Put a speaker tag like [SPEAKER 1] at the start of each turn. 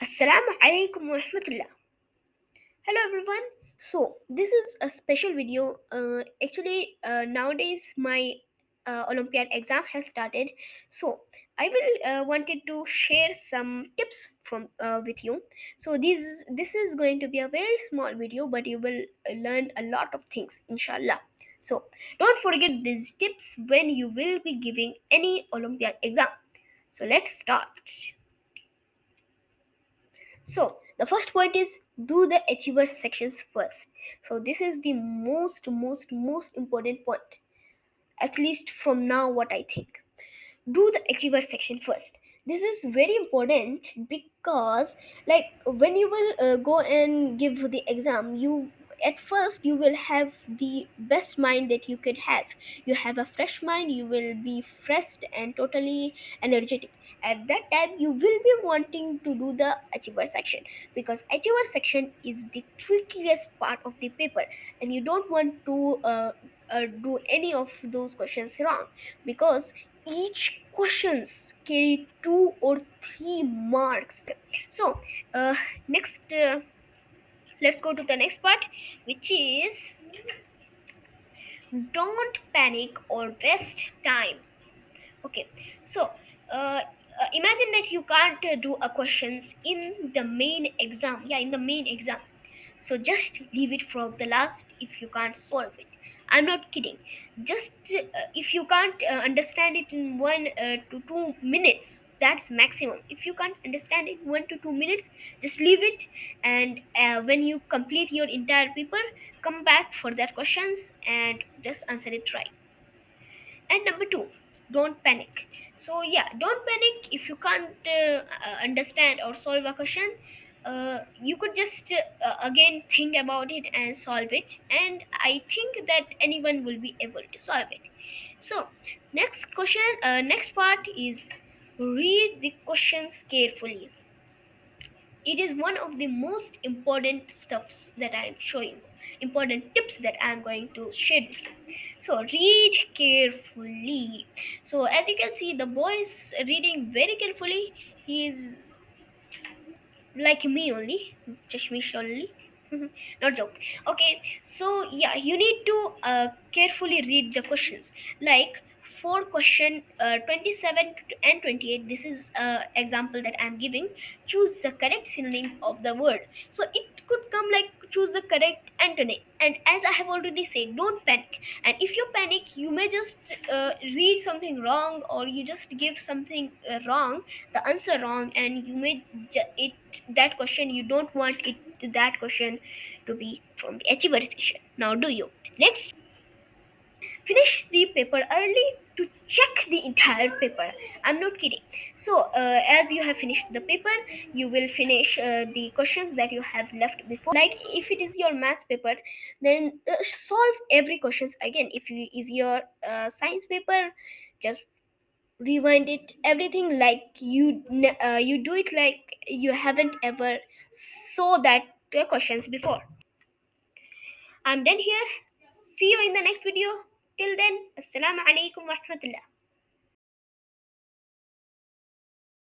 [SPEAKER 1] Assalamu alaikum wa rahmatullah. Hello everyone. So this is a special video. Nowadays my Olympiad exam has started. So I will wanted to share some tips from with you. So this is going to be a very small video, but you will learn a lot of things, inshallah. So don't forget these tips when you will be giving any Olympiad exam. So let's start. So the first point is do the achievers sections first. So this is the most important point. At least from now, what I think. Do the achiever section first. This is very important because, like, when you will go and give the exam, you at first you will have the best mind that you could have. You have a fresh mind, you will be fresh and totally energetic. At that time you will be wanting to do the achiever section, because achiever section is the trickiest part of the paper, and you don't want to do any of those questions wrong, because each questions carry 2 or 3 marks. So next let's go to the next part, which is don't panic or waste time. Okay, so imagine that you can't do a questions in the main exam. Yeah, in the main exam. So just leave it for the last if you can't solve it. I'm not kidding. Just if you can't understand it in 1 to 2 minutes, that's maximum. If you can't understand it 1 to 2 minutes, just leave it. And when you complete your entire paper, come back for that questions and just answer it right. And number two, don't panic. So yeah, don't panic if you can't understand or solve a question. You could just again think about it and solve it, and I think that anyone will be able to solve it. So next part is read the questions carefully. It is one of the most important stuffs that I am showing, important tips that I am going to share with you. So read carefully. So as you can see, the boy is reading very carefully. He is like me only, chashmish only. Not joke. Okay, so yeah, you need to carefully read the questions. Like for question 27 and 28, this is example that I'm giving. Choose the correct synonym of the word. So it could come like choose the correct antonym. And as I have already said, don't panic. And if you panic, you may just read something wrong, or you just give something wrong, the answer wrong, and you may it that question, you don't want it, that question to be from the achiever session. Now do you next finish the paper early to check the entire paper. I'm not kidding. So as you have finished the paper, you will finish the questions that you have left before. Like if it is your maths paper, then solve every questions again. If it is your science paper, just rewind it everything, like you do it like you haven't ever saw that questions before. I'm done here. See you in the next video. Till then, assalamu alaikum wa rahmatullah.